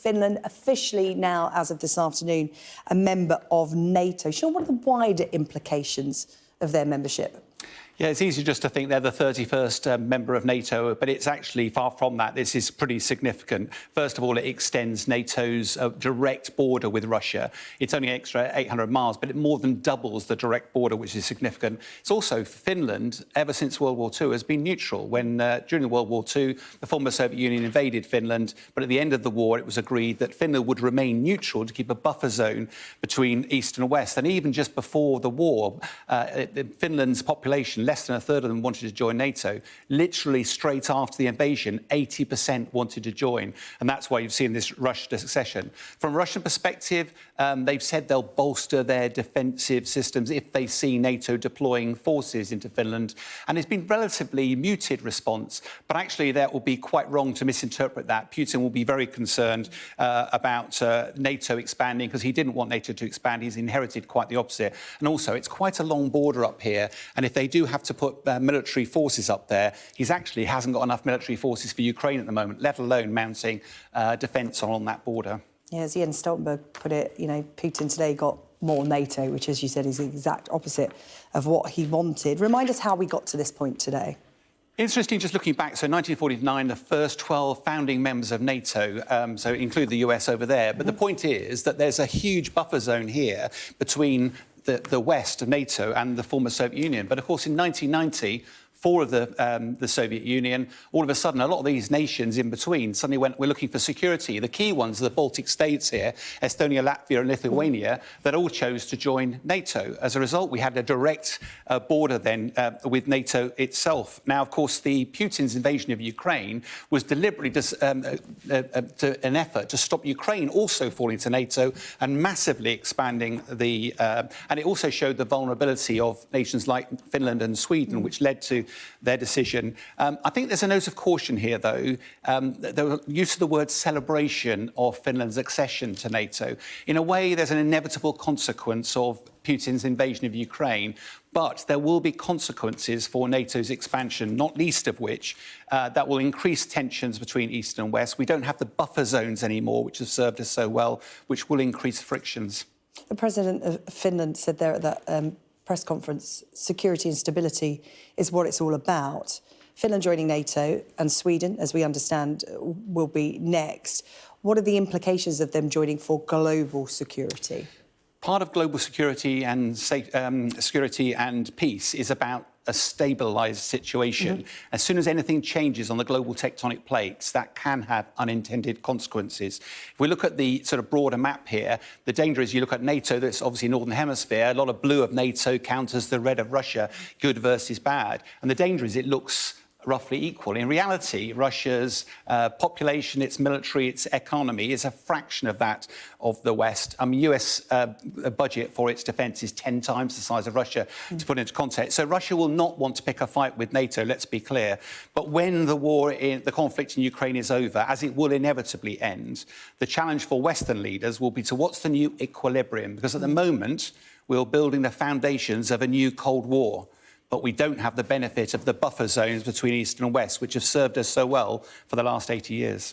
Finland, officially now, as of this afternoon, a member of NATO. Sean, what are the wider implications of their membership? Yeah, it's easy just to think they're the 31st member of NATO, but it's actually far from that. This is pretty significant. First of all, it extends NATO's direct border with Russia. It's only an extra 800 miles, but it more than doubles the direct border, which is significant. It's also, Finland, ever since World War II, has been neutral. When, during World War II, the former Soviet Union invaded Finland, but at the end of the war, it was agreed that Finland would remain neutral to keep a buffer zone between East and West. And even just before the war, Finland's population, less than a third of them wanted to join NATO. Literally straight after the invasion, 80% wanted to join. And that's why you've seen this rush to succession. From a Russian perspective, they've said they'll bolster their defensive systems if they see NATO deploying forces into Finland. And it's been relatively muted response. But actually, that will be quite wrong to misinterpret that. Putin will be very concerned about NATO expanding because he didn't want NATO to expand. He's inherited quite the opposite. And also, it's quite a long border up here. And if they do have to put military forces up there, he actually hasn't got enough military forces for Ukraine at the moment, let alone mounting defence on that border. Yeah, as Jens Stoltenberg put it, you know, Putin today got more NATO, which, as you said, is the exact opposite of what he wanted. Remind us how we got to this point today. Interesting, just looking back, so 1949, the first 12 founding members of NATO, so include the US over there. But the point is that there's a huge buffer zone here between the west of NATO and the former Soviet Union. But of course, in 1990, four of the Soviet Union, all of a sudden, a lot of these nations in between suddenly went, we're looking for security. The key ones are the Baltic states here, Estonia, Latvia and Lithuania, that all chose to join NATO. As a result, we had a direct border then with NATO itself. Now, of course, Putin's invasion of Ukraine was deliberately an effort to stop Ukraine also falling to NATO and massively expanding and it also showed the vulnerability of nations like Finland and Sweden, which led to their decision. I think there's a note of caution here, though. The use of the word celebration of Finland's accession to NATO. In a way, there's an inevitable consequence of Putin's invasion of Ukraine, but there will be consequences for NATO's expansion, not least of which that will increase tensions between East and West. We don't have the buffer zones anymore, which have served us so well, which will increase frictions. The president of Finland said there at that press conference, security and stability is what it's all about. Finland joining NATO and Sweden, as we understand, will be next. What are the implications of them joining for global security? Part of global security and security and peace is about a stabilised situation. As soon as anything changes on the global tectonic plates, that can have unintended consequences. If we look at the sort of broader map here, the danger is you look at NATO, that's obviously Northern Hemisphere, a lot of blue of NATO counters the red of Russia, good versus bad. And the danger is it looks roughly equal. In reality, Russia's population, its military, its economy is a fraction of that of the West. US budget for its defence is 10 times the size of Russia, to put into context. So Russia will not want to pick a fight with NATO, let's be clear. But when the conflict in Ukraine is over, as it will inevitably end, the challenge for Western leaders will be to what's the new equilibrium? Because at the moment, we're building the foundations of a new Cold War. But we don't have the benefit of the buffer zones between East and West, which have served us so well for the last 80 years.